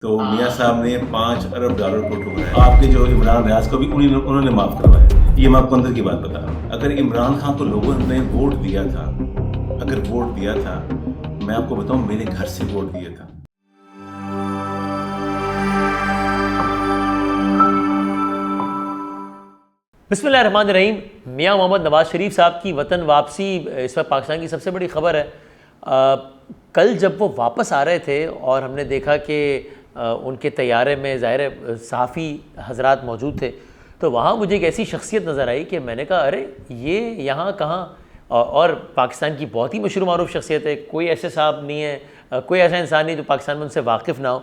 तो मियाँ साहब ने $5 अरब को ठुकराया। आपके जो इमरान रियाज को भी उन्होंने माफ करवाया। ये मैं आपको अंदर की बात बता रहा हूँ। अगर इमरान खान को लोगों ने वोट दिया था, अगर वोट दिया था, मैं आपको बताऊं मेरे घर से वोट दिया था। बिस्मिल्लाहिर्रहमानिर्रहीम। मियाँ मोहम्मद नवाज शरीफ साहब की वतन वापसी इस वक्त पाकिस्तान की सबसे बड़ी ख़बर है। कल जब वो वापस आ रहे थे और हमने देखा कि उनके तैयारे में ज़ाहिर सहाफ़ी हजरात मौजूद थे, तो वहाँ मुझे एक ऐसी शख्सियत नज़र आई कि मैंने कहा अरे ये यहाँ कहाँ। और पाकिस्तान की बहुत ही मशहूर मारूफ शख्सियत है, कोई ऐसे साहब नहीं है, कोई ऐसा इंसान नहीं जो पाकिस्तान में उनसे वाकिफ़ ना हो।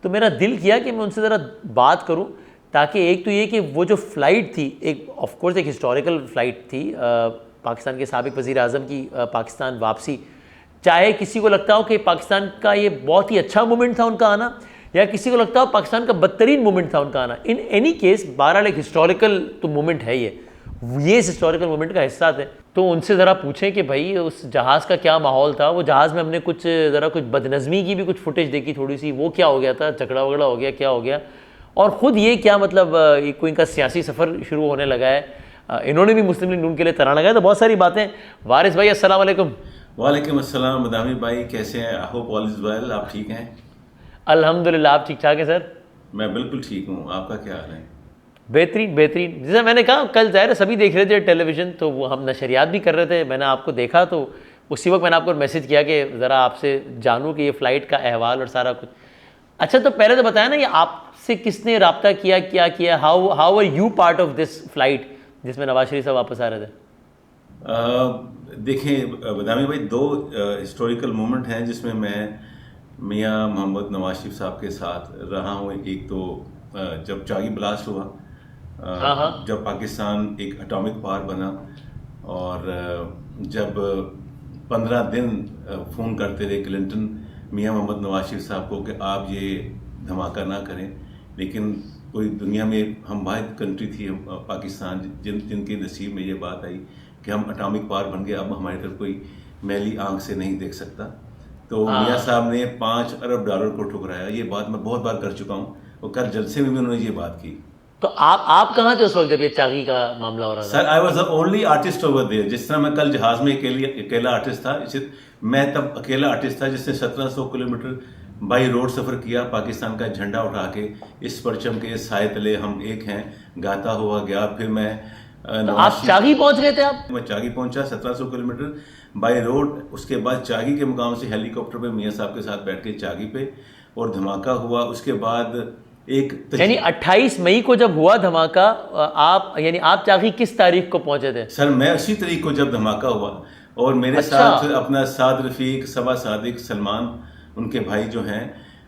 तो मेरा दिल किया कि मैं उनसे ज़रा बात करूँ, ताकि एक तो ये कि वो जो फ़्लाइट थी, एक ऑफ कोर्स एक हिस्टोरिकल फ़्लाइट थी, पाकिस्तान के साबिक़ वज़ीर आज़म की पाकिस्तान वापसी। चाहे किसी को लगता हो कि पाकिस्तान का ये बहुत ही अच्छा मोमेंट था उनका आना, या किसी को लगता हो पाकिस्तान का बदतरीन मोमेंट था उनका आना, इन एनी केस बहरहाल एक हिस्टोरिकल तो मोमेंट है ये इस हिस्टोरिकल मोमेंट का हिस्सा थे। तो उनसे ज़रा पूछें कि भाई उस जहाज़ का क्या माहौल था। वो जहाज़ में हमने कुछ बदनज़मी की भी कुछ फुटेज देखी थोड़ी सी, वो क्या हो गया था, झगड़ा वगड़ा हो गया, क्या हो गया, और ख़ुद ये क्या मतलब कोई इनका सियासी सफ़र शुरू होने लगा है। इन्होंने भी मुस्लिम लीग नून के लिए तराना लगाया। तो बहुत सारी बातें। वारिस भाई अस्सलाम वालेकुम। वालेकुम अस्सलाम। मदामी भाई कैसे हैं? I hope all is well. आप ठीक हैं? अल्हम्दुलिल्लाह, आप ठीक ठाक हैं सर? मैं बिल्कुल ठीक हूँ। आपका क्या हाल है? बेहतरीन बेहतरीन। जैसे मैंने कहा कल ज़ाहिर सभी देख रहे थे टेलीविज़न, तो वो हम नशरियात भी कर रहे थे। मैंने आपको देखा तो उसी वक्त मैंने आपको मैसेज किया कि ज़रा आपसे जानूँ कि ये फ़्लाइट का अहवाल और सारा कुछ। अच्छा, तो पहले तो बताया ना, ये आपसे किसने रब्ता किया, क्या किया, how are you part of this flight जिसमें नवाज शरीफ साहब वापस आ रहे थे? देखें बदामी भाई, दो हिस्टोरिकल मोमेंट हैं जिसमें मैं मियाँ मोहम्मद नवाज शरीफ साहब के साथ रहा हूँ। एक तो जब चागी ब्लास्ट हुआ, हाँ। जब पाकिस्तान एक एटॉमिक पावर बना, और जब 15 दिन फ़ोन करते रहे क्लिंटन मियाँ मोहम्मद नवाज शरीफ साहब को कि आप ये धमाका ना करें, लेकिन पूरी दुनिया में हम वाहिद कंट्री थी पाकिस्तान जिनके नसीब में ये बात आई कि हम एटॉमिक पावर बन गए, अब हमारी तरफ कोई मैली आंख से नहीं देख सकता। तो मियाँ साहब ने $5 अरब को ठुकराया। ये बात मैं बहुत बार कर चुका हूँ, और कल जलसे में भी उन्होंने ये बात की। तो आप कहाँ थे उस वक्त जब ये चागी का मामला हो रहा था? Sir, I was the only artist over there. जिस तरह मैं कल जहाज में अकेला आर्टिस्ट था, मैं तब अकेला आर्टिस्ट था जिसने 1700 किलोमीटर बाई रोड सफ़र किया, पाकिस्तान का झंडा उठा के, इस परचम के साए तले हम एक हैं गाता हुआ गया। फिर मैं तो आप चागी पहुंच गए थे? आप? मैं चागी पहुंचा 1700 किलोमीटर बाई रोड। उसके बाद चागी के मुकाम से हेलीकॉप्टर पे मियाँ साहब के साथ बैठ के चागी पे, और धमाका हुआ। उसके बाद यानी 28 मई को जब हुआ धमाका, आप चागी किस तारीख को पहुंचे थे? सर, मैं उसी तारीख को जब धमाका हुआ, और मेरे साथ अपना साद रफीक, सबा सादिक, सलमान, उनके भाई जो हैं।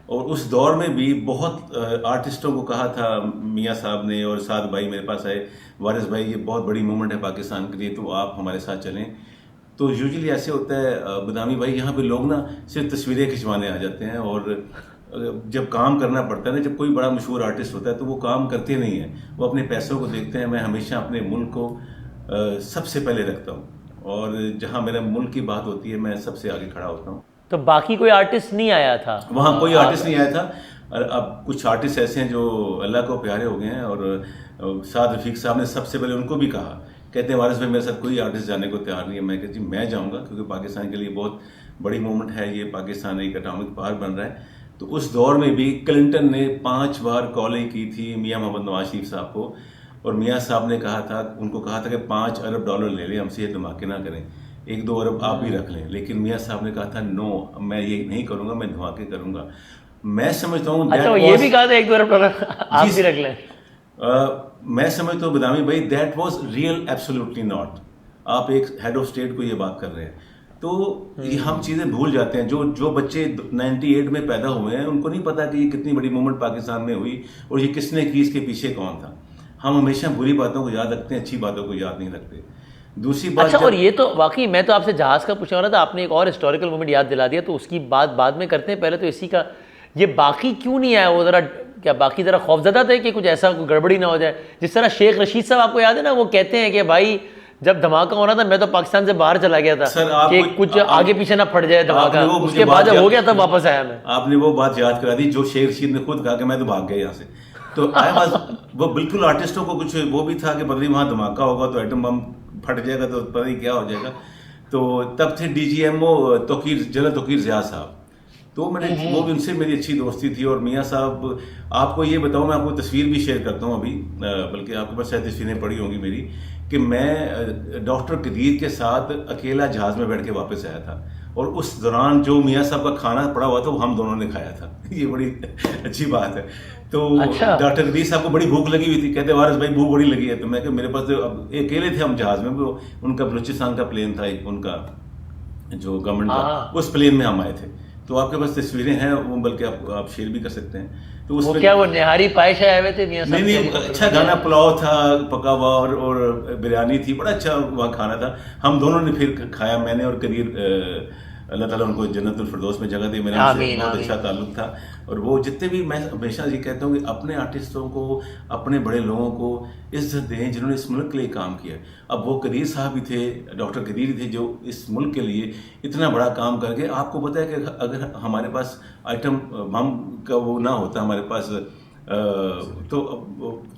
और उस दौर में भी बहुत आर्टिस्टों को कहा था मियाँ साहब ने, और साद भाई मेरे पास आए, वारिस भाई ये बहुत बड़ी मूवमेंट है पाकिस्तान के लिए, तो आप हमारे साथ चलें। तो यूजुअली ऐसे होता है बदामी भाई, यहाँ पे लोग ना सिर्फ तस्वीरें खिंचवाने आ जाते हैं, और जब काम करना पड़ता है ना, जब कोई बड़ा मशहूर आर्टिस्ट होता है तो वो काम करते नहीं हैं, वो अपने पैसों को देखते हैं। मैं हमेशा अपने मुल्क को सबसे पहले रखता हूँ, और जहाँ मेरे मुल्क की बात होती है मैं सबसे आगे खड़ा होता हूँ। तो बाकी कोई आर्टिस्ट नहीं आया था वहाँ? कोई आर्टिस्ट नहीं आया था। और अब कुछ आर्टिस्ट ऐसे हैं जो अल्लाह को प्यारे हो गए हैं, और साद रफीक साहब ने सबसे पहले उनको भी कहा, कहते हैं वारिस भाई मेरे साथ कोई आर्टिस्ट जाने को तैयार नहीं है। मैं कहती जी मैं जाऊँगा, क्योंकि पाकिस्तान के लिए बहुत बड़ी मूवमेंट है ये, पाकिस्तान एक एटॉमिक पावर बन रहा है। तो उस दौर में भी क्लिंटन ने 5 बार कॉलें की थी मियाँ मोहम्मद नवाज शरीफ साहब को, और मियाँ साहब ने कहा था, उनको कहा था कि $5 अरब ले लें, हमसे ये धमाके ना करें, 1-2 अरब आप भी रख लें। लेकिन मियाँ साहब ने कहा था नो, मैं ये नहीं करूँगा, मैं धमाके करूँगा। मैं समझता हूँ अच्छा, ये भी कहा था 1-2 अरब आप भी रख लें। मैं समझता हूँ बदामी भाई, that was real, absolutely not. आप एक हेड ऑफ स्टेट को ये बात कर रहे हैं, तो ये हम चीज़ें भूल जाते हैं। जो बच्चे 98 में पैदा हुए हैं उनको नहीं पता कि ये कितनी बड़ी मूवमेंट पाकिस्तान में हुई, और ये किसने की, इसके पीछे कौन था। हम हमेशा बुरी बातों को याद रखते हैं, अच्छी बातों को याद नहीं रखते। दूसरी बात, अच्छा, और ये तो वाकई मैं तो आपसे जहाज़ का पूछने वाला था, आपने एक और हिस्टोरिकल मोमेंट याद दिला दिया, तो उसकी बात बाद में करते हैं। पहले तो इसी का, ये बाकी क्यों नहीं आया? वो ज़रा क्या बाकी ज़रा खौफजदा थे कि कुछ ऐसा गड़बड़ी ना हो जाए? जिस तरह शेख रशीद साहब, आपको याद है ना, वो कहते हैं कि भाई जब धमाका हो रहा था मैं तो पाकिस्तान से बाहर चला गया था सर, आप कि कुछ आगे पीछे ना फट जाए धमाका। उसके बाद जब हो गया तब वापस आया मैं। आपने वो बात याद करा दी जो शेर रशीद ने खुद कहा कि मैं तो भाग गया यहाँ से। तो आई वाज वो बिल्कुल आर्टिस्टों को कुछ वो भी था कि पता नहीं वहाँ धमाका होगा तो आइटम बम फट जाएगा तो पता नहीं क्या हो जाएगा। तो तब थे DGMO जनरल तोकीर ज़िया साहब, तो मैंने वो भी उनसे मेरी अच्छी दोस्ती थी। और मियाँ साहब, आपको ये बताऊँ, मैं आपको तस्वीर भी शेयर करता हूँ अभी, बल्कि आपके पास शायद तस्वीरें पड़ी होंगी मेरी, कि मैं डॉक्टर कदीर के साथ अकेला जहाज़ में बैठ के वापस आया था। और उस दौरान जो मियाँ साहब का खाना पड़ा हुआ था वो हम दोनों ने खाया था। ये बड़ी अच्छी बात है। तो अच्छा। डॉक्टर कदीर साहब को बड़ी भूख लगी हुई थी, कहते वारिस भाई भूख बड़ी लगी है। तो मैं मेरे पास तो अब अकेले थे हम जहाज़ में, वो उनका बलूचिस्तान का प्लेन था, उनका जो गवर्नमेंट का, उस प्लेन में हम आए थे। तो आपके पास तस्वीरें हैं वो, बल्कि आप शेयर भी कर सकते हैं। तो वो क्या वो निहारी पायश आए हुए थे मियां साहब? नहीं, अच्छा खाना, पुलाव था पका हुआ और बिरयानी थी, बड़ा अच्छा वहाँ खाना था। हम दोनों ने फिर खाया, मैंने और कदीर, अल्लाह ताला उनको जन्नतुल फिरदौस में जगह दे, मेरा उनसे बहुत अच्छा ताल्लुक था। और वो जितने भी, मैं हमेशा ये कहता हूँ कि अपने आर्टिस्टों को, अपने बड़े लोगों को इज्जत दें जिन्होंने इस मुल्क के लिए काम किया। अब वो कदीर साहब भी थे, डॉक्टर कदीर थे, जो इस मुल्क के लिए इतना बड़ा काम करके, आपको पता है कि अगर हमारे पास आइटम बम का वो ना होता हमारे पास,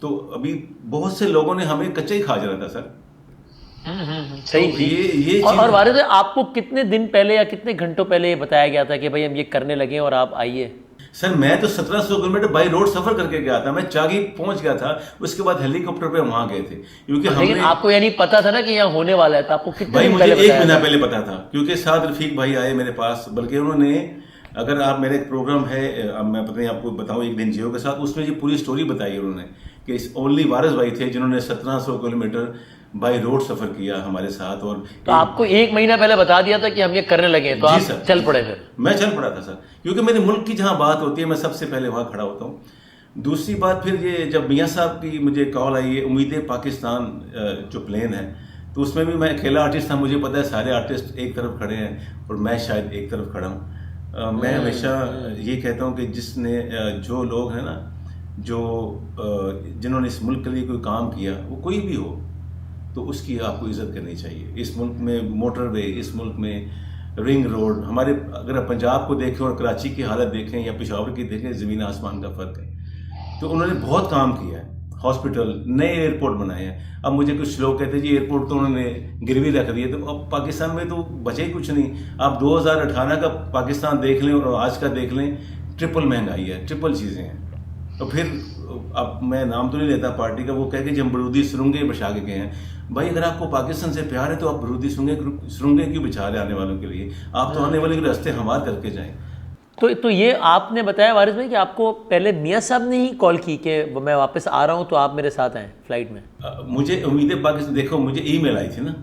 तो अभी बहुत से लोगों ने हमें कच्चा ही खा जाना था सर। सही। तो ये और वारिस भाई, आपको कितने दिन पहले या कितने घंटों पहले ये बताया गया था कि भाई हम ये करने लगे और आप आइए? सर मैं तो 1700 किलोमीटर बाई रोड सफर करके गया था, मैं चागी पहुंच गया था, उसके बाद हेलीकॉप्टर पे वहां गए थे, क्योंकि लेकिन आपको यानी पता था ना कि यहाँ होने वाला है, तो आपको कितने भाई दिन मुझे पहले एक महीना पहले पता था, क्योंकि साथ रफीक भाई आए मेरे पास, बल्कि उन्होंने, अगर आप, मेरे एक प्रोग्राम है, अब मैं पता नहीं आपको बताऊं, एक दिन जियो के साथ, उसमें ये पूरी स्टोरी बताई उन्होंने कि ओनली वारिस भाई थे जिन्होंने 1700 किलोमीटर बाई रोड सफर किया हमारे साथ। और तो आपको एक महीना पहले बता दिया था कि हम ये करने लगे, तो आप चल पड़े फिर? मैं चल पड़ा था सर, क्योंकि मेरे मुल्क की जहां बात होती है मैं सबसे पहले वहां खड़ा होता हूँ। दूसरी बात, फिर ये जब मियाँ साहब की मुझे कॉल आई है, उम्मीदें पाकिस्तान जो प्लेन है, तो उसमें भी मैं अकेला आर्टिस्ट था, मुझे पता है सारे आर्टिस्ट एक तरफ खड़े हैं और मैं शायद एक तरफ खड़ा हूँ। मैं हमेशा ये कहता हूँ कि जिसने, जो लोग हैं ना, जो जिन्होंने इस मुल्क के लिए कोई काम किया, वो कोई भी हो, तो उसकी आपको इज्जत करनी चाहिए। इस मुल्क में मोटरवे, इस मुल्क में रिंग रोड, हमारे, अगर आप पंजाब को देखें और कराची की हालत देखें या पेशावर की देखें, ज़मीन आसमान का फ़र्क है। तो उन्होंने बहुत काम किया है, हॉस्पिटल, नए एयरपोर्ट बनाए हैं। अब मुझे कुछ लोग कहते हैं जी एयरपोर्ट तो उन्होंने गिरवी रख दिए, तो अब पाकिस्तान में तो बचे ही कुछ नहीं। आप 2018 का पाकिस्तान देख लें और आज का देख लें, ट्रिपल महंगाई है, ट्रिपल चीज़ें हैं। तो फिर, अब मैं नाम तो नहीं लेता पार्टी का, वो कह के जब बरूदी सुरंगें बिछा के गए हैं। भाई अगर आपको पाकिस्तान से प्यार है तो आप बरूदी सुरंगें क्यों बिछा रहे आने वालों के लिए? आप तो आने वाले के रास्ते हमवार करके जाएं। तो ये आपने बताया वारिस भाई कि आपको पहले मियाँ साहब ने ही कॉल की कि मैं वापस आ रहा हूँ तो आप मेरे साथ आए फ्लाइट में? मुझे उम्मीदें पाकिस्तान, देखो मुझे ईमेल आई थी ना।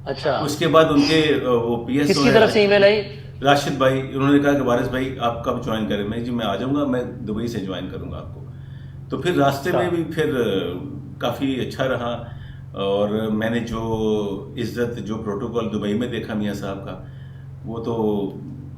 अच्छा। उसके बाद उनके वो PS किसकी तरफ से ईमेल आई? राशिद भाई, उन्होंने कहा कि वारिस भाई आप कब ज्वाइन करें? मैं जी मैं आ जाऊँगा, मैं दुबई से ज्वाइन करूँगा आपको। तो फिर रास्ते में भी फिर काफ़ी अच्छा रहा, और मैंने जो इज्जत, जो प्रोटोकॉल दुबई में देखा मियाँ साहब का, वो तो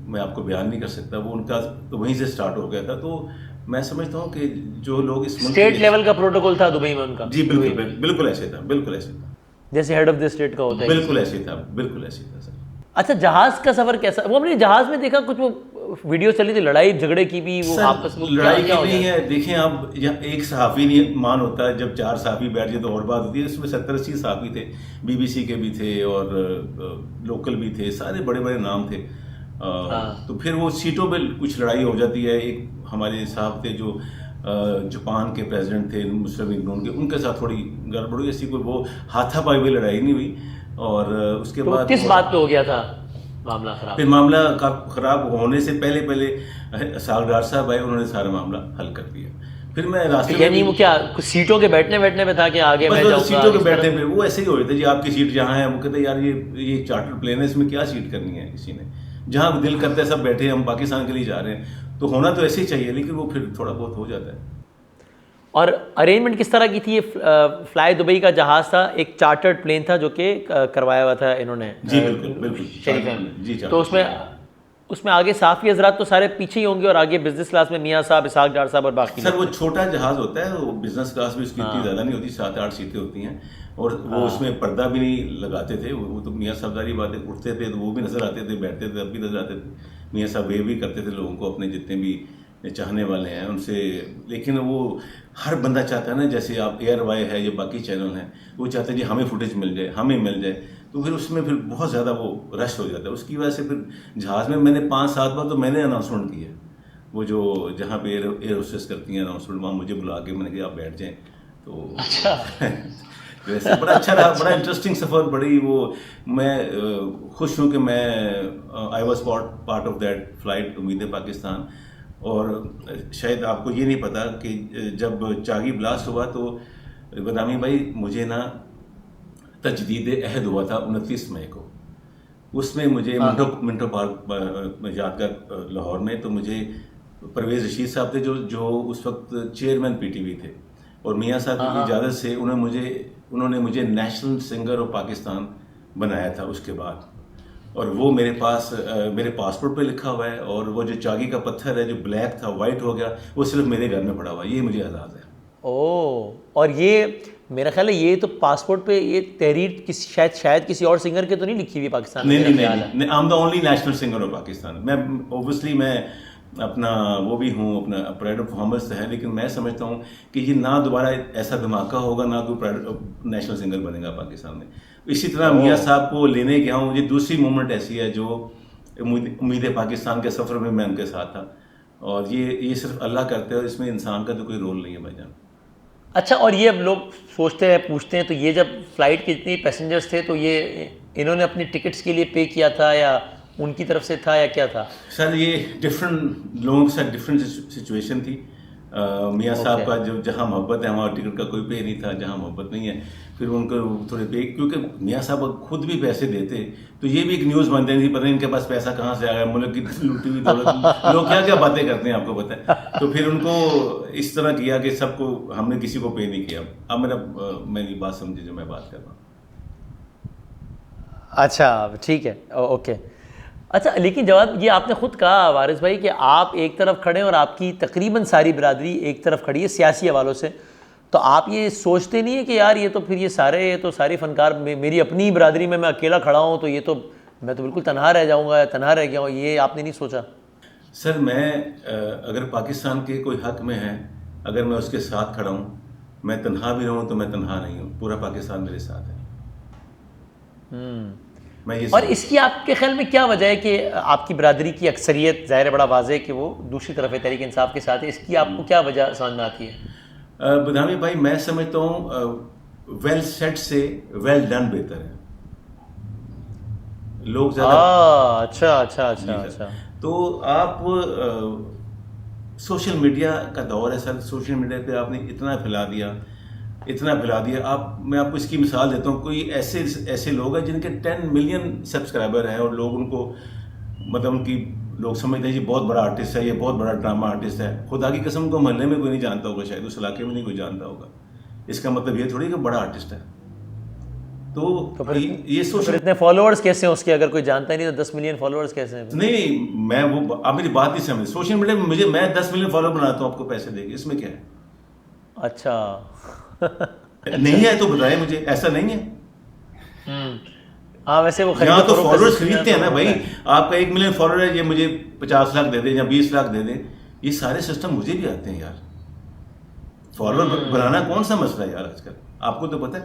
मैं आपको बयान नहीं कर सकता। वो उनका तो वहीं से स्टार्ट हो गया था। तो मैं समझता हूँ कि जो लोग इस स्टेट लेवल का प्रोटोकॉल था दुबई में उनका? जी बिल्कुल बिल्कुल ऐसे था, बिल्कुल ऐसे था, जैसे हेड ऑफ द स्टेट का होता है। बिल्कुल ऐसे था, बिल्कुल ऐसे था सर। अच्छा, जहाज का सफर कैसा? वो हमने जहाज में देखा कुछ वो वीडियो चली थी लड़ाई झगड़े की भी, वो आपस में लड़ाई की नहीं है। देखें आप, यहाँ एक सहाफ़ी नहीं मान होता है, जब 4 सहाफ़ी बैठ जाए तो और बात होती है। इसमें 70-80 सहाफ़ी थे, BBC के भी थे और लोकल भी थे, सारे बड़े बड़े नाम थे। तो फिर वो सीटों पे कुछ लड़ाई हो जाती है। एक हमारे साहब थे जो जापान के प्रेसिडेंट थे, मुस्लिम लीग नून के, उनके साथ थोड़ी गड़बड़ हुई, ऐसी कोई वो हाथापाई हुई लड़ाई नहीं हुई। और उसके बाद किस बात पे हो गया था मामला खराब? फिर मामला खराब होने से पहले सागदार साहब आए, उन्होंने सारा मामला हल कर दिया। फिर मैं रास्ते यानी वो क्या कुछ सीटों के बैठने पे था कि आगे मैं जाऊंगा? सीटों के बैठने पे वो ऐसे ही हो रहे थे जी, आपकी सीट जहाँ है, वो कहते यार ये चार्टर प्लेन है, इसमें क्या सीट करनी है किसी ने, जहाँ दिल करता है सब बैठे, हम पाकिस्तान के लिए जा रहे हैं। तो होना तो ऐसे ही चाहिए, लेकिन वो फिर थोड़ा बहुत हो जाता है। और अरेंजमेंट किस तरह की थी? ये फ्लाई दुबई का जहाज़ था, एक चार्टर्ड प्लेन था जो कि करवाया हुआ था इन्होंने। जी बिल्कुल जी। तो उसमें आगे साफ़ी हजरात तो सारे पीछे ही होंगे और आगे बिजनेस क्लास में मियाँ साहब, इसहाक डार साहब और बाकी। सर वो छोटा जहाज़ होता है, वो बिजनेस क्लास भी उसकी इतनी ज़्यादा नहीं होती, 7-8 सीटें होती हैं। और वो उसमें पर्दा भी नहीं लगाते थे, वो तो मियाँ साहब सारी बातें, उठते थे तो वो भी नजर आते थे, बैठते थे तब भी नजर आते थे। मियाँ साहब वेव भी करते थे लोगों को, अपने जितने भी चाहने वाले हैं उनसे। लेकिन वो हर बंदा चाहता है ना, जैसे आप एयर वाई है या बाकी चैनल हैं, वो चाहते हैं जी हमें फुटेज मिल जाए, हमें मिल जाए, तो फिर उसमें फिर बहुत ज़्यादा वो रश हो जाता है। उसकी वजह से फिर जहाज़ में मैंने 5-7 बार तो मैंने अनाउंसमेंट की है, वो जो जहाँ पे एयर होस्टेस करती हैं अनाउंसमेंट, वहाँ मुझे बुला के मैंने कहा आप बैठ जाएँ। तो अच्छा। वैसे बड़ा अच्छा रहा, बड़ा इंटरेस्टिंग सफ़र, बड़ी वो मैं खुश हूँ कि मैं I was part of that flight उम्मीद पाकिस्तान। और शायद आपको ये नहीं पता कि जब चागी ब्लास्ट हुआ तो बदामी भाई मुझे ना तजदीद अहद हुआ था 29 मई को, उसमें मुझे मिंटो पार्क यादगार लाहौर में, तो मुझे परवेज़ रशीद साहब थे जो उस वक्त चेयरमैन पीटीवी थे, और मियाँ साहब की इजाज़त से उन्होंने मुझे नेशनल सिंगर ऑफ पाकिस्तान बनाया था उसके बाद। और वो मेरे पास मेरे पासपोर्ट पे लिखा हुआ है, और वो जो चागी का पत्थर है जो ब्लैक था वाइट हो गया, वो सिर्फ मेरे घर में पड़ा हुआ है, ये मुझे एजाज़ है। ओह, और ये मेरा ख्याल है ये तो पासपोर्ट पे ये तहरीर किसी शायद किसी और सिंगर के तो नहीं लिखी हुई पाकिस्तान में? नहीं, I am the only national singer of Pakistan. मैं ऑब्वियसली मैं अपना वो भी हूँ, अपना प्राइड ऑफ परफॉर्मेंस है, लेकिन मैं समझता हूँ कि ये ना दोबारा ऐसा धमाका होगा, ना कोई प्राइड नेशनल सिंगर बनेगा पाकिस्तान में। इसी तरह मियाँ साहब को लेने गया हूँ, ये दूसरी मूवमेंट ऐसी है जो उम्मीद पाकिस्तान के सफ़र में मैं उनके साथ था, और ये सिर्फ अल्लाह करते हैं, और इसमें इंसान का तो कोई रोल नहीं है भाईजान। अच्छा, और ये अब लोग सोचते हैं, पूछते हैं, तो ये जब फ्लाइट के जितने पैसेंजर्स थे तो ये इन्होंने अपनी टिकट्स के लिए पे किया था या उनकी तरफ से था या क्या था? सर ये डिफरेंट लोगों के साथ डिफरेंट सिचुएशन थी। मियाँ साहब का जो जहाँ मोहब्बत है वहाँ टिकट का कोई पे नहीं था, जहाँ मोहब्बत नहीं है फिर उनको थोड़े पे, क्योंकि मियाँ साहब खुद भी पैसे देते तो ये भी एक न्यूज़ बनते नहीं, पता नहीं इनके पास पैसा कहाँ से आ गया, मुल्क की लूटी हुई दौलत, लोग क्या क्या बातें करते हैं आपको पता है। तो फिर उनको इस तरह किया कि सबको, हमने किसी को पे नहीं किया। अब मेरी बात समझिए जो मैं बात कर रहा हूँ। अच्छा, ठीक है, ओके। अच्छा, लेकिन जवाब ये आपने खुद कहा वारिस भाई कि आप एक तरफ खड़े हैं और आपकी तकरीबन सारी बिरादरी एक तरफ खड़ी है सियासी हवालों से, तो आप ये सोचते नहीं है कि यार ये तो फिर ये तो सारे फनकार मेरी अपनी बिरादरी में मैं अकेला खड़ा हूँ, तो ये तो मैं तो बिल्कुल तनहा रह जाऊँगा या तनहा रह गया हूँ, ये आपने नहीं सोचा? सर मैं अगर पाकिस्तान के कोई हक में है, अगर मैं उसके साथ खड़ा हूँ, मैं तनहा भी रहूँ तो मैं तनहा नहीं हूँ, पूरा पाकिस्तान मेरे साथ है। मैं ये और इसकी आपके ख्याल में क्या वजह है कि आपकी बिरादरी की अक्सरियत, ज़ाहिर है बड़ा वाज़ेह कि वो दूसरी तरफ है, तहरीक इंसाफ के साथ है, इसकी आपको क्या वजह समझ में आती है? बदामी भाई मैं समझता हूँ वेल सेट से वेल डन बेहतर है। लोग ज़्यादा अच्छा। तो आप सोशल मीडिया का दौर है सर, सोशल मीडिया पे आपने इतना फैला दिया आप। मैं आपको इसकी मिसाल देता हूँ, कोई ऐसे लोग हैं जिनके 10 मिलियन सब्सक्राइबर हैं, और लोग उनको मतलब उनकी लोग समझते हैं ये बहुत बड़ा आर्टिस्ट है, ये बहुत बड़ा ड्रामा आर्टिस्ट है। खुदा की कसम को मोहल्ले में कोई नहीं जानता होगा, शायद उस इलाके में नहीं कोई जानता होगा। इसका मतलब ये थोड़ी कि बड़ा आर्टिस्ट है। तो फिर ये सोशल इतने फॉलोअर्स कैसे हैं उसके, अगर कोई जानता ही नहीं तो 10 मिलियन फॉलोअर्स कैसे हैं? नहीं, मैं वो आप मेरी बात नहीं समझ। सोशल मीडिया में मैं 10 मिलियन फॉलोअर बनाता हूँ, आपको पैसे देंगे, इसमें क्या है? अच्छा। नहीं है तो बताएं मुझे, ऐसा नहीं है। हाँ, वैसे वो यहाँ तो फॉलोअर्स खरीदते हैं ना भाई, आपका 1 मिलियन फॉलोअर है, ये मुझे 50 लाख दे दे या 20 लाख दे दे, ये सारे सिस्टम मुझे भी आते हैं यार। फॉलोअर बनाना कौन सा मसला है यार आजकल, आपको तो पता है।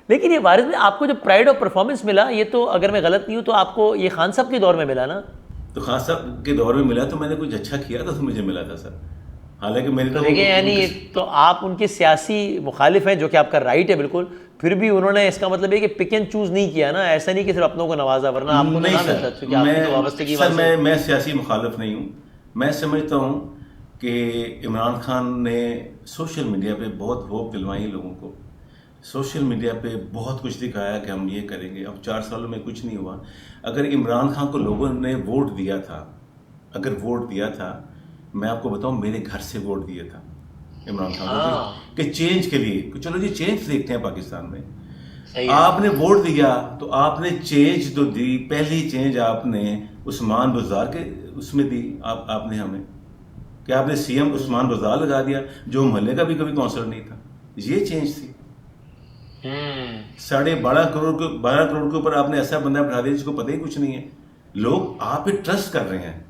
लेकिन ये वारिस में आपको जो प्राइड ऑफ परफॉर्मेंस मिला, ये तो अगर मैं गलत नहीं हूँ तो आपको ये खान साहब के दौर में मिला ना? तो खान साहब के दौर में मिला तो मैंने कुछ अच्छा किया था तो मुझे मिला था सर। हालांकि मेरे तो देखिए, यानी तो आप उनके सियासी मुखालिफ हैं, जो कि आपका राइट है बिल्कुल, फिर भी उन्होंने इसका मतलब है कि पिक एंड चूज नहीं किया ना, ऐसा नहीं कि सिर्फ अपनों को नवाजा, वरना आपको नहीं सर, मैं सियासी मुखालिफ नहीं हूँ। मैं समझता हूँ कि इमरान खान ने सोशल मीडिया पे बहुत होप दिलवाई लोगों को, सोशल मीडिया पे बहुत कुछ दिखाया कि हम ये करेंगे। अब 4 सालों में कुछ नहीं हुआ। अगर इमरान खान को लोगों ने वोट दिया था, मैं आपको बताऊं, मेरे घर से वोट दिया था इमरान खान को कि चेंज के लिए, चलो जी चेंज देखते हैं पाकिस्तान में। आपने वोट दिया तो आपने चेंज तो दी, पहली चेंज आपने उस्मान बुज़दार के उसमें दी, आपने हमें कि आपने सीएम उस्मान बुज़दार लगा दिया, जो मोहल्ले का भी कभी काउंसलर नहीं था। ये चेंज थी। 12 करोड़ के ऊपर आपने ऐसा बंदा बिठा दिया जिसको पता ही कुछ नहीं है। लोग आप पे ट्रस्ट कर रहे हैं।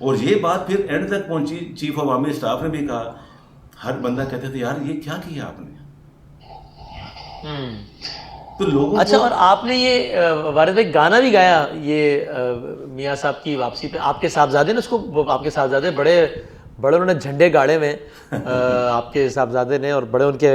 और ये बात फिर एंड तक पहुंची, चीफ ऑफ आर्मी स्टाफ ने भी कहा, हर बंदा कहते थे यार ये क्या किया आपने। तो लोगों अच्छा, को और आपने ये वारिस भाई गाना भी गाया ये मियाँ साहब की वापसी पे, आपके साहबजादे ने उसको, आपके साहबजादे बड़े बड़े उन्होंने झंडे गाड़े में आपके साहबजादे ने, और बड़े उनके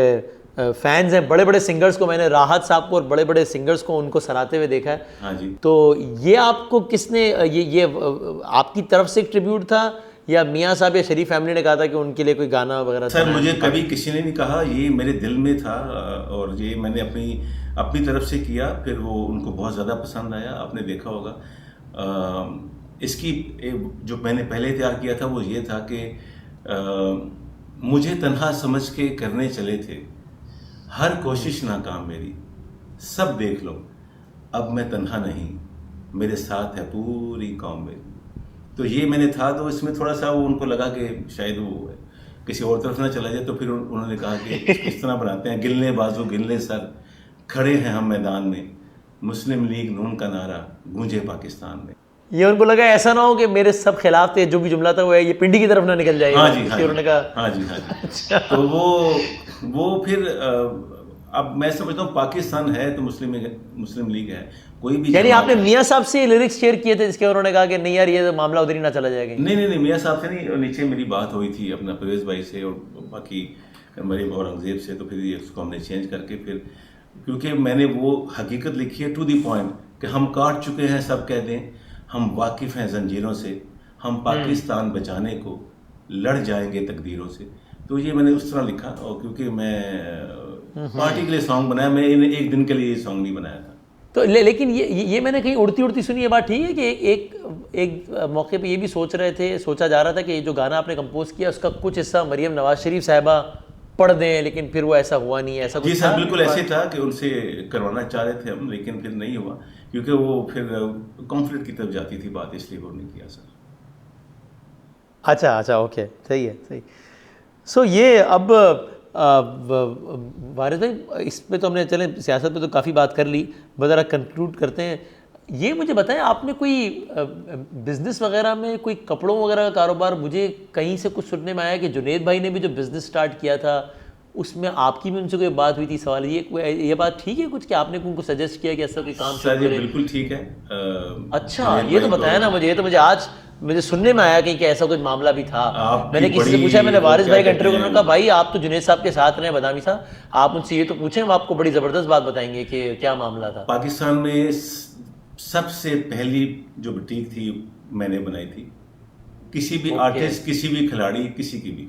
फैंस हैं, बड़े बड़े सिंगर्स को, मैंने राहत साहब को और बड़े बड़े सिंगर्स को उनको सराहते हुए देखा है। हाँ जी। तो ये आपको किसने, ये आपकी तरफ से एक ट्रिब्यूट था या मियाँ साहब या शरीफ फैमिली ने कहा था कि उनके लिए कोई गाना वगैरह? सर मुझे कभी किसी ने नहीं कहा, ये मेरे दिल में था और ये मैंने अपनी तरफ से किया। फिर वो उनको बहुत ज़्यादा पसंद आया, आपने देखा होगा। इसकी जो मैंने पहले तैयार किया था वो ये था कि मुझे तन्हा समझ के करने चले थे, हर कोशिश नाकाम मेरी, सब देख लो अब मैं तन्हा नहीं, मेरे साथ है पूरी कौम मेरी। तो ये मैंने था, तो इसमें थोड़ा सा वो उनको लगा कि शायद वो किसी और तरफ ना चला जाए, तो फिर उन्होंने कहा कि किस तरह बनाते हैं, गिलने बाजू गिलने सर, खड़े हैं हम मैदान में, मुस्लिम लीग नून का नारा गूंजे पाकिस्तान में। ये उनको लगा ऐसा ना हो कि मेरे सब खिलाफ थे, जो भी जुमला था वो है ये पिंडी की तरफ ना निकल जाएगा। हाँ जी, हाँ उन्होंने कहा हाँ जी, हाँ जी। तो वो फिर अब मैं समझता हूँ पाकिस्तान है तो मुस्लिम लीग है, कोई भी। यानी आपने मियाँ साहब से लिरिक्स शेयर किए थे जिसके उन्होंने कहा कि नहीं यार ये मामला उधर ही ना चला जाएगा? नहीं, मियाँ साहब से नहीं, नीचे मेरी बात हुई थी अपना परवेज भाई से और बाकी मेरे औरंगजेब से। तो फिर उसको हमने चेंज करके, फिर क्योंकि मैंने वो हकीकत लिखी है टू दी पॉइंट कि हम काट चुके हैं सब कह दें, हम वाकिफ़ हैं जंजीरों से, हम पाकिस्तान बचाने को लड़ जाएंगे तकदीरों से। तो ये मैंने उस तरह लिखा, और क्योंकि मैं पार्टी के लिए सॉन्ग बनाया, मैं एक दिन के लिए ये सॉन्ग नहीं बनाया था। तो लेकिन ये मैंने कहीं उड़ती सुनी, ये बात ठीक है कि एक मौके पे ये भी सोचा जा रहा था कि ये जो गाना आपने कंपोज किया उसका कुछ हिस्सा मरियम नवाज शरीफ साहिबा पढ़ दें, लेकिन फिर वो ऐसा हुआ नहीं, ऐसा कुछ? जी सर, बिल्कुल ऐसे था कि उनसे करवाना चाह रहे थे हम, लेकिन फिर नहीं हुआ क्योंकि वो फिर कॉन्फ्लिक्ट की तरफ जाती थी बात, इसलिए वो नहीं किया सर। अच्छा, ओके, सही है, सही। सो ये अब वारिस भाई, इस पे तो हमने, चले सियासत पे तो काफ़ी बात कर ली, ज़रा कंक्लूड करते हैं। ये मुझे बताएं, आपने कोई बिज़नेस वगैरह में, कोई कपड़ों वगैरह का कारोबार, मुझे कहीं से कुछ सुनने में आया कि जुनेद भाई ने भी जो बिज़नेस स्टार्ट किया था उसमें आपकी भी उनसे कोई बात हुई थी? सवाल ये बात ठीक है कुछ कि आपने उनको सजेस्ट किया कि ऐसा कोई काम सर? ये बिल्कुल ठीक है। अच्छा, ये तो बताया ना मुझे, ये तो मुझे सुनने में आया कि ऐसा कुछ मामला भी था। मैंने किसी से पूछा, मैंने वारिस भाई का इंटरव्यू करने, कहा भाई आप तो जुनेद साहब के साथ रहे, बदामी साहब, आप उनसे ये तो पूछें, वो आपको बड़ी ज़बरदस्त बात बताएंगे कि क्या मामला था। पाकिस्तान में सबसे पहली जो बुटीक थी मैंने बनाई थी, किसी भी आर्टिस्ट, किसी भी खिलाड़ी, किसी की भी।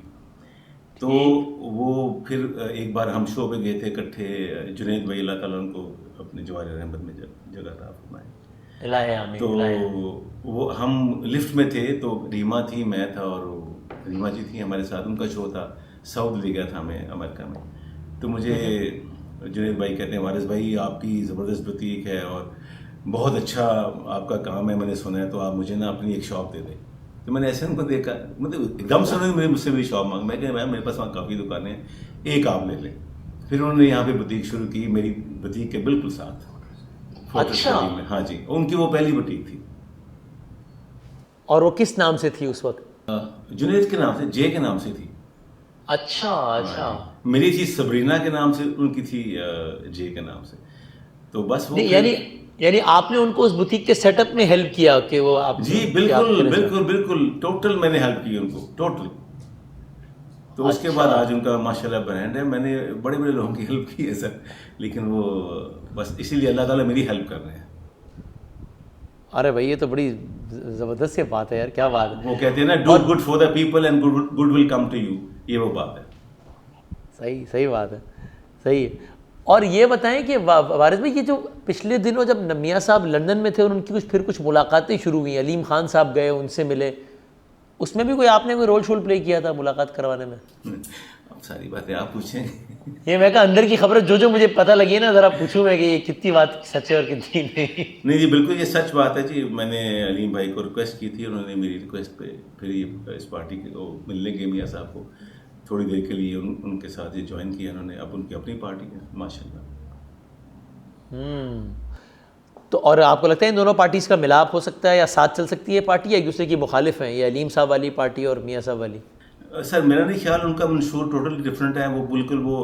तो वो फिर एक बार हम शो पे गए थे इकट्ठे, जुनेद भाई अल्लाह ताला उनको अपने जवाहर रहमत में जगह था फरमाए। तो वो हम लिफ्ट में थे, तो रीमा थी, मैं था और रीमा जी थी हमारे साथ। उनका शो था, साउथ ले गया था मैं अमेरिका में। तो मुझे जुनेद भाई कहते हैं, वारिस भाई आपकी ज़बरदस्त बुटीक है और बहुत अच्छा आपका काम है, मैंने सुना है, तो आप मुझे ना अपनी एक शॉप दे दें। तो मैंने ऐसे उनको देखा, मतलब एकदम से उन्होंने मुझसे भी शॉप मांगी। मैं कहा मेरे पास वहाँ काफ़ी दुकानें हैं, एक आप ले लें। फिर उन्होंने यहाँ पे बुटीक शुरू की, मेरी बुटीक के बिल्कुल साथ। अच्छा, में, हाँ जी, उनकी वो पहली बुटीक थी। और वो किस नाम से थी उस वक्त? जुनेद के नाम से, जे के नाम से थी। अच्छा। मेरी थी सबरीना के नाम से, उनकी थी जे के नाम से। तो बस वो यानी आपने उनको उस बुटीक के सेटअप में हेल्प किया कि वो आप? जी बिल्कुल टोटल मैंने हेल्प की उनको, टोटल। तो उसके बाद आज उनका माशाल्लाह ब्रांड है। मैंने बड़े लोगों की हेल्प की है सर, लेकिन वो बस इसीलिए अल्लाह ताला मेरी हेल्प कर रहे हैं। अरे भाई, ये तो बड़ी ज़बरदस्त बात है यार, क्या बात है। वो कहते हैं ना, do good for the people and good will come to you, ये वो बात है। सही बात है, सही है। और ये बताएं कि वारिस भाई, ये जो पिछले दिनों जब मियाँ साहब लंदन में थे और उनकी फिर कुछ मुलाकातें शुरू हुई, अलीम खान साहब गए, उनसे मिले, उसमें भी आपने कोई रोल शोल प्ले किया था मुलाकात करवाने में? अब सारी बातें आप पूछें। ये मैं कहा अंदर की खबर जो मुझे पता लगी है ना, ज़रा पूछूं मैं कि ये कितनी बात सच है और कितनी नहीं जी, बिल्कुल ये सच बात है जी। मैंने अलीम भाई को रिक्वेस्ट की थी, उन्होंने मेरी रिक्वेस्ट पे फिर ये इस पार्टी को मिलने गए मियाँ साहब को, थोड़ी देर के लिए उनके साथ ये ज्वाइन किया उन्होंने। अब उनकी अपनी पार्टी है माशाल्लाह। तो और आपको लगता है इन दोनों पार्टीज़ का मिलाप हो सकता है या साथ चल सकती है पार्टी, या एक दूसरे की मुखालिफ हैं, ये अलीम साहब वाली पार्टी और मियाँ साहब वाली? सर मेरा नहीं ख्याल, उनका मंशूर टोटली डिफरेंट है। वो बिल्कुल वो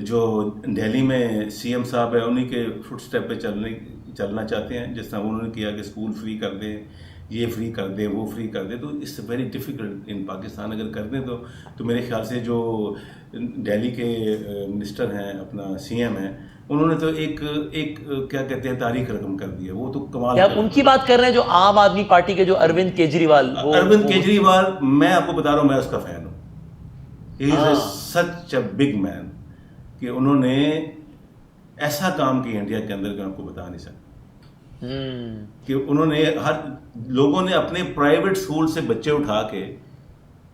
जो दिल्ली में सीएम साहब है उन्हीं के फुट स्टेप पे चलना चाहते हैं। जिस तरह उन्होंने किया कि स्कूल फ्री कर दें, ये फ्री कर दे, वो फ्री कर दे, तो इट्स वेरी डिफ़िकल्ट इन पाकिस्तान। अगर कर दें तो मेरे ख्याल से जो दिल्ली के मिनिस्टर हैं, अपना सीएम हैं, उन्होंने तो एक क्या कहते हैं तारीख रकम कर दी है। वो तो कमाल। क्या उनकी बात कर रहे हैं जो आम आदमी पार्टी के जो अरविंद केजरीवाल? अरविंद केजरीवाल, मैं आपको बता रहा हूँ, मैं उसका फैन हूँ। He is such a big man कि उन्होंने ऐसा काम किया इंडिया के अंदर कि आपको बता नहीं सकता। कि उन्होंने हर लोगों ने अपने प्राइवेट स्कूल से बच्चे उठा के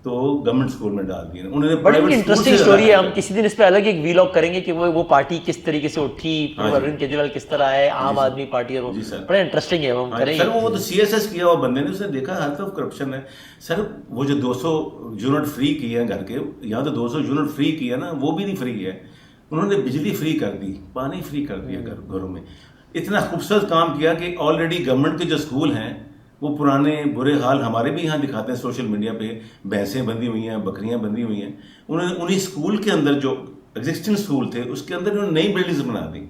तो गवर्नमेंट स्कूल में डाल दिए उन्होंने। बड़ी इंटरेस्टिंग स्टोरी है, हम किसी दिन इस पे अलग एक वीलॉग करेंगे कि वो पार्टी किस तरीके से उठी, अरविंद केजरीवाल किस तरह है, आम आदमी पार्टी, और बड़ा इंटरेस्टिंग है, हम करेंगे। सर वो तो सीएसएस किया हुआ बंदे ने, उसने देखा हर तरफ करप्शन है। सर वो जो 200 यूनिट फ्री किए हैं घर के, यहाँ तो 200 यूनिट फ्री किया ना, वो भी नहीं फ्री है। उन्होंने बिजली फ्री कर दी, पानी फ्री कर दिया घरों में। इतना खूबसूरत काम किया कि ऑलरेडी गवर्नमेंट के जो स्कूल हैं वो पुराने बुरे हाल हमारे भी यहाँ दिखाते हैं सोशल मीडिया पे, भैंसें बंधी हुई हैं, बकरियां बंधी हुई हैं। उन्होंने उन्हीं स्कूल के अंदर जो एग्जिस्टिंग स्कूल थे उसके अंदर उन्होंने नई बिल्डिंग्स बना दी।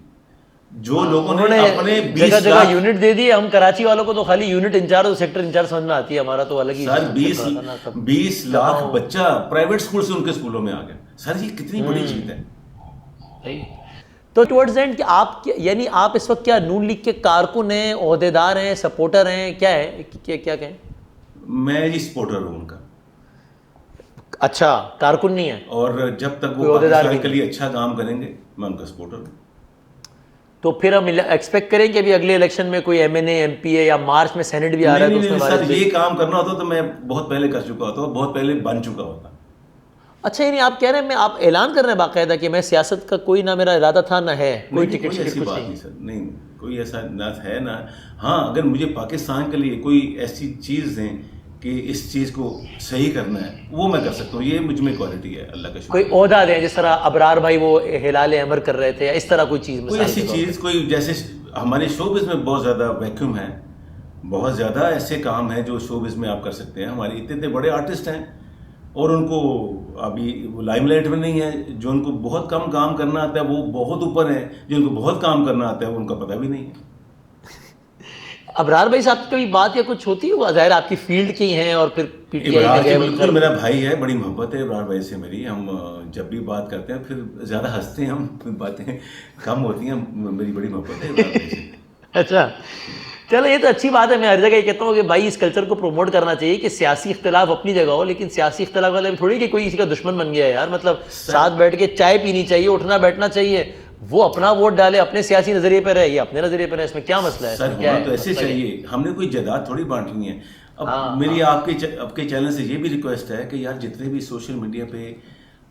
जो लोगों ने अपने 20 जगह यूनिट दे दिए। हम कराची वालों को तो खाली यूनिट इंचार्ज और सेक्टर इंचार्ज समझ में आती है, हमारा तो अलग ही। सर 20 लाख बच्चा प्राइवेट स्कूल से उनके स्कूलों में आ गया। सर ये कितनी बड़ी चीज है। तो टुवर्ड्स एंड आप यानी आप इस वक्त क्या नून लीग के कारकुन हैं, ओहदेदार हैं, सपोर्टर हैं, क्या है, क्या कहें? मैं जी सपोर्टर हूँ उनका। अच्छा, कारकुन नहीं है? और जब तक वो पाकिस्तान के लिए अच्छा काम करेंगे मैं उनका सपोर्टर हूँ। तो फिर हम एक्सपेक्ट करें कि अभी अगले इलेक्शन में कोई एमएनए, एमपीए या मार्च में सेनेट भी आ रहा है? नहीं, सर ये काम करना होता तो मैं बहुत पहले कर चुका होता, बहुत पहले बन चुका होता। अच्छा, यानी आप कह रहे हैं, मैं आप ऐलान कर रहे हैं बाकायदा कि मैं सियासत का कोई ना मेरा इरादा था ना है, कोई टिकट ऐसी बात नहीं सर, नहीं कोई ऐसा ना है ना। हाँ, अगर मुझे पाकिस्तान के लिए कोई ऐसी चीज़ दें कि इस चीज़ को सही करना है, वो मैं कर सकता हूँ। ये मुझ में क्वालिटी है, अल्लाह का शुक्र। कोई ओहदा दें, जिस तरह अबरार भाई वो हिलाल अमर कर रहे थे, या इस तरह कोई चीज़, कोई ऐसी चीज़, कोई जैसे हमारे शोबिज़ में बहुत ज़्यादा वैक्यूम है, बहुत ज़्यादा ऐसे काम हैं जो शोबिज़ में आप कर सकते हैं। हमारे इतने बड़े आर्टिस्ट हैं और उनको अभी वो लाइमलाइट में नहीं है। जो उनको बहुत कम काम करना आता है वो बहुत ऊपर है, जिनको बहुत काम करना आता है वो उनका पता भी नहीं है। अबरार भाई साहब की कभी बात या कुछ होती है? जाहिर आपकी फील्ड की हैं और फिर पीटीआई में बिल्कुल मेरा भाई है, बड़ी मोहब्बत है अबरार भाई से मेरी। हम जब भी बात करते हैं फिर ज़्यादा हंसते हैं हम, बातें कम होती हैं। मेरी बड़ी मोहब्बत है अबरार भाई से। अच्छा, चलो ये तो अच्छी बात है। मैं हर जगह ये कहता हूँ कि भाई इस कल्चर को प्रमोट करना चाहिए कि सियासी इख्तिलाफ अपनी जगह हो, लेकिन सियासी इख्तिलाफ वाले थोड़ी कि कोई किसी का दुश्मन बन गया है यार। मतलब साथ बैठ के चाय पीनी चाहिए, उठना बैठना चाहिए। वो अपना वोट डाले, अपने सियासी नजरिए पर है, ये अपने नजरिए पर है, इसमें क्या मसला है? सर होना तो ऐसे चाहिए, हमने कोई जायदाद थोड़ी बांटनी है। अब मेरी आपके चैनल से ये भी रिक्वेस्ट है कि यार जितने भी सोशल मीडिया पे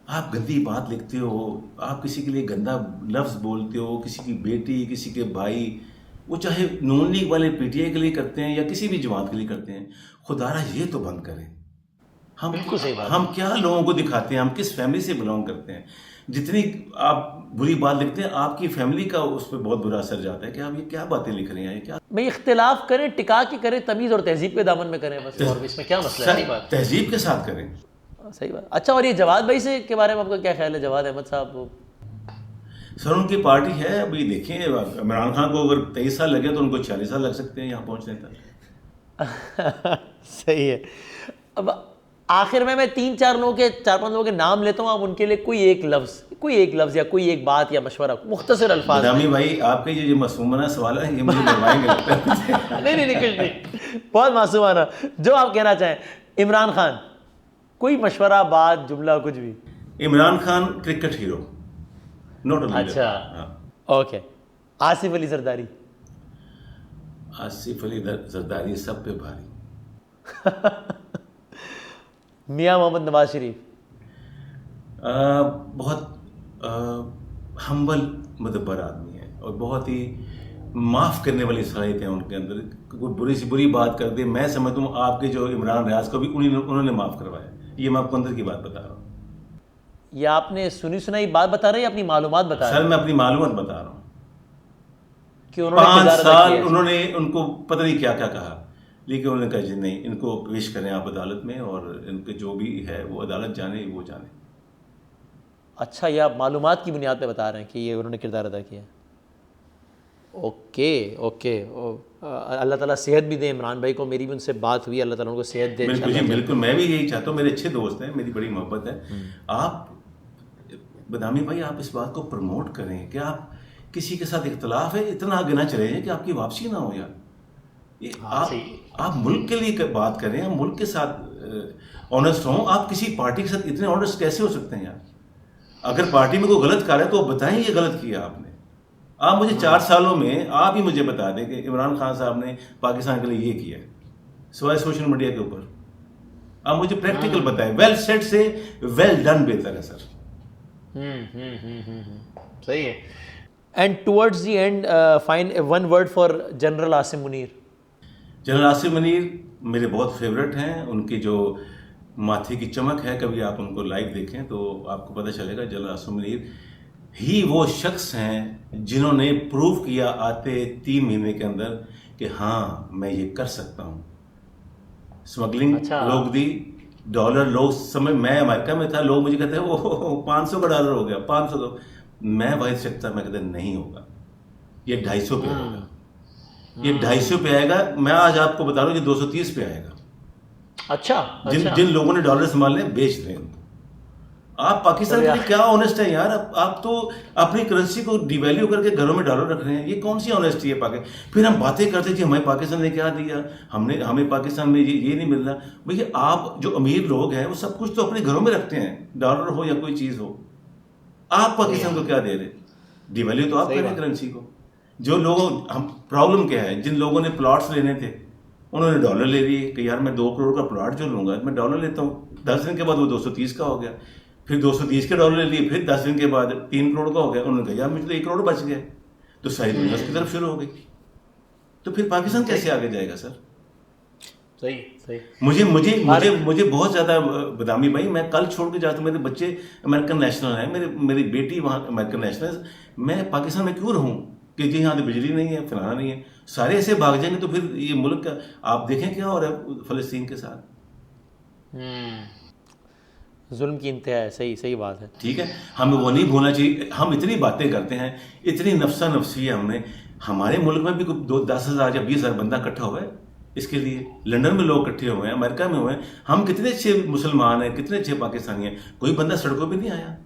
आप गंदी बात लिखते हो, आप किसी के लिए गंदा लफ्ज़ बोलते हो, किसी की बेटी, किसी के भाई, वो चाहे नून लीग वाले पीटीआई के लिए करते हैं या किसी भी जमात के लिए करते हैं, खुदारा ये तो बंद करें। हम बिल्कुल सही बात। हम क्या लोगों को दिखाते हैं, हम किस फैमिली से बिलोंग करते हैं। जितनी आप बुरी बात लिखते हैं आपकी फैमिली का उस पर बहुत बुरा असर जाता है कि आप ये क्या बातें लिख रहे हैं, ये क्या। भाई इख्तिलाफ करें, टिका के करें, तमीज़ और तहजीब के दामन में करें बस, और इसमें क्या मसला है? बात तहजीब के साथ करें। सही बात। अच्छा, और ये जवाद भाई से के बारे में आपका क्या ख्याल है? जवाद अहमद साहब, सर उनकी पार्टी है, अभी देखें इमरान खान को अगर 23 साल लगे तो उनको 40 साल लग सकते हैं यहाँ पहुँचने तक। सही है। अब आखिर में मैं 3-4 लोगों के 4-5 लोगों के नाम लेता हूँ, आप उनके लिए कोई एक लफ्ज़ या कोई एक बात या मशवरा, मुख्तसर अल्फाज। बदामी भाई आपके ये जो मासूमाना सवाल है ये मुझे करवाएंगे लगता है। नहीं कुछ नहीं, बहुत मासूमाना, जो आप कहना चाहें। इमरान खान, कोई मशवरा, बात, जुमला, कुछ भी। Imran Khan cricket hero, not a leader. अच्छा, ओके। आसिफ अली जरदारी। आसिफ अली जरदारी सब पे भारी। मियाँ मोहम्मद नवाज शरीफ। बहुत हम्बल मुदब्बर आदमी है और बहुत ही माफ़ करने वाली सलाहियत है उनके अंदर। कोई बुरी सी बुरी बात कर दे, मैं समझता हूँ आपके जो इमरान रियाज को भी उन्होंने माफ़ करवाया। ये मैं आपको अंदर की बात बता रहा हूँ। ये आपने सुनी सुनाई बात बता रहे हैं या अपनी मालूमात बता रहे सर मैं अपनी मालूमात बता रहा हूँ। हैं कि उन्होंने 5 किरदार अदा साल किया है? उन्होंने उनको पता नहीं क्या क्या कहा, लेकिन उन्होंने कहा जी नहीं, इनको पेश करें आप अदालत में और इनके जो भी है वो अदालत जाने, वो जाने। अच्छा, ये आप मालूमात की बुनियाद पे बता रहे हैं कि ये उन्होंने किरदार अदा किया है। Okay okay. अल्लाह ताला सेहत भी दे इमरान भाई को, मेरी भी उनसे बात हुई, अल्लाह ताला उनको सेहत दे। बिल्कुल जी बिल्कुल, मैं भी यही चाहता हूँ, मेरे अच्छे दोस्त हैं, मेरी बड़ी मोहब्बत है। आप बदामी भाई आप इस बात को प्रमोट करें कि आप किसी के साथ इख्तलाफ है, इतना आगे ना चले जाए कि आपकी वापसी ना हो यार। ये आप मुल्क के लिए बात करें, आप मुल्क के साथ ऑनेस्ट हों। आप किसी पार्टी के साथ इतने ऑनेस्ट कैसे हो सकते हैं यार? अगर पार्टी में कोई गलत कर रहा है तो बताएं ये गलत किया आपने। आप मुझे 4 सालों में आप ही मुझे बता दें कि इमरान खान साहब ने पाकिस्तान के लिए ये किया है, सिवाय सोशल मीडिया के ऊपर। आप मुझे प्रैक्टिकल बताएं। वेल सेड से वेल डन बेहतर है सर। सही है। And towards the end fine one word for general Asim Munir. General Asim Munir मेरे बहुत फेवरेट हैं। उनकी जो माथे की चमक है, कभी आप उनको लाइव देखें तो आपको पता चलेगा। जनरल आसिम मुनीर ही वो शख्स हैं जिन्होंने प्रूव किया आते 3 महीने के अंदर कि हाँ मैं ये कर सकता हूँ। स्मगलिंग रोक दी, डॉलर लोग समय, मैं अमेरिका में था, लोग मुझे कहते हैं वो 500 का डॉलर हो गया, 500 का। मैं वाहिद शख्स था, मैं कहता नहीं होगा, ये 250 पे होगा, ये 250 पे आएगा। मैं आज आपको बता रहा हूँ ये 230 पे आएगा। अच्छा, जिन लोगों ने डॉलर संभालने बेच रहे हैं। आप पाकिस्तान के लिए क्या ऑनेस्ट है यार? आप तो अपनी करेंसी को डिवैल्यू करके घरों में डॉलर रख रहे हैं। ये कौन सी ऑनेस्टी है पाकिस्तान? फिर हम बातें करते जी हमें पाकिस्तान ने क्या दिया, हमें पाकिस्तान में ये नहीं मिल रहा। भैया आप जो अमीर लोग हैं वो सब कुछ तो अपने घरों में रखते हैं, डॉलर हो या कोई चीज़ हो। आप पाकिस्तान को क्या दे रहे? डिवैल्यू तो आप कर रहे हैं करेंसी को। जो लोगों हम प्रॉब्लम क्या है, जिन लोगों ने प्लॉट्स लेने थे उन्होंने डॉलर ले लिए कि यार मैं 2 करोड़ का प्लॉट जो लूंगा मैं डॉलर लेता हूँ। 10 दिन के बाद वो 230 का हो गया, फिर 230 के डॉलर ले लिए, फिर 10 दिन के बाद 3 करोड़ का हो गया। उन्होंने कहा यार मुझे तो 1 करोड़ बच गया। तो सारी दुनिया उसकी तरफ शुरू हो गई। तो फिर पाकिस्तान कैसे आगे जाएगा सर? सही। मुझे बहुत ज़्यादा बदामी भाई, मैं कल छोड़ के जाता हूँ, मेरे बच्चे अमेरिकन नेशनल हैं, मेरी बेटी वहाँ अमेरिकन नेशनल। मैं पाकिस्तान में क्यों रहूँ कि जी यहाँ तो बिजली नहीं है, फलाना नहीं है। सारे ऐसे भाग जाएंगे तो फिर ये मुल्क का आप देखें क्या हो रहा है फ़लस्तीन के साथ। जुल्म की इंतहा है। सही बात है। ठीक है, हमें वो नहीं भूलना चाहिए। हम इतनी बातें करते हैं, इतनी नफसा नफसी है हमने। हमारे मुल्क में भी 10,000 या 20,000 बंदा इकट्ठा हुआ है इसके लिए। लंदन में लोग इकट्ठे हुए हैं, अमेरिका में हुए हैं। हम कितने अच्छे मुसलमान हैं, कितने अच्छे पाकिस्तानी हैं। कोई बंदा सड़कों पे नहीं आया।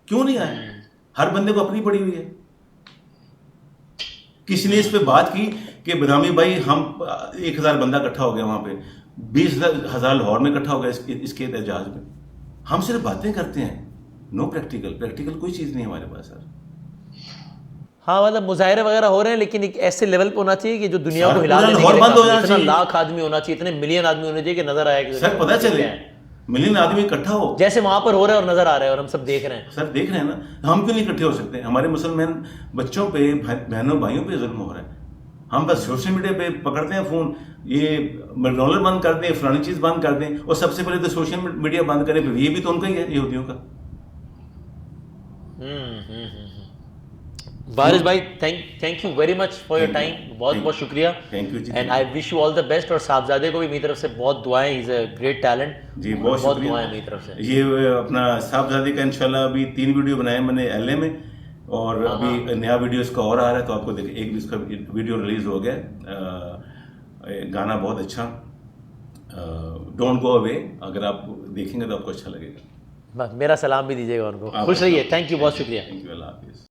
क्यों नहीं आया? हर बंदे को अपनी पड़ी हुई है। किसी ने इस पे बात की कि बदामी भाई हम 1,000 बंदा इकट्ठा हो गया वहां पे, 20,000 लाहौर में इकट्ठा हो गया इसके एहतजाज में। हम सिर्फ बातें करते हैं, नो प्रैक्टिकल कोई चीज़ नहीं हमारे पास सर। हाँ, मतलब मुजाहरे वगैरह हो रहे हैं, लेकिन एक ऐसे लेवल पे होना चाहिए कि जो दुनिया को हिला देने के बंद हो लिए जाना इतना चाहिए। लाख आदमी होना चाहिए, इतने मिलियन आदमी होने चाहिए कि नजर आए कि सर पता चले मिलियन आदमी इकट्ठा हो, जैसे वहां पर हो रहा है और नजर आ रहा है और हम सब देख रहे हैं। सर देख रहे हैं ना, हम क्यों नहीं इकट्ठे हो सकते? हमारे मुसलमान बच्चों पे, बहनों भाइयों पे जुल्म हो रहा है। हम बस सोशल मीडिया पे पकड़ते हैं फोन, ये डॉलर बंद कर दें, फलानी चीज बंद कर दें, और सबसे पहले तो सोशल मीडिया बंद करें। फिर ये भी तो उनका ही है, यहूदियों का। बारिश भाई, thank you very much for your time. बहुत शुक्रिया। Thank you ji. And I wish you all the best. और साहबजादे को भी मेरी तरफ से बहुत दुआएं। He is a great talent ji, बहुत दुआएं मेरी तरफ से। ये अपना साहबजादे का इंशाल्लाह अभी 3 वीडियो बनाए मैंने LA में, और अभी नया वीडियो इसका और आ रहा है, तो आपको देखिए। एक भी इसका वीडियो रिलीज हो गया, गाना बहुत अच्छा, डोंट गो अवे। अगर आप देखेंगे तो आपको अच्छा लगेगा। मेरा सलाम भी दीजिएगा उनको। खुश रहिए। थैंक यू, बहुत शुक्रिया। थैंक यू, अल्लाह हाफिज़।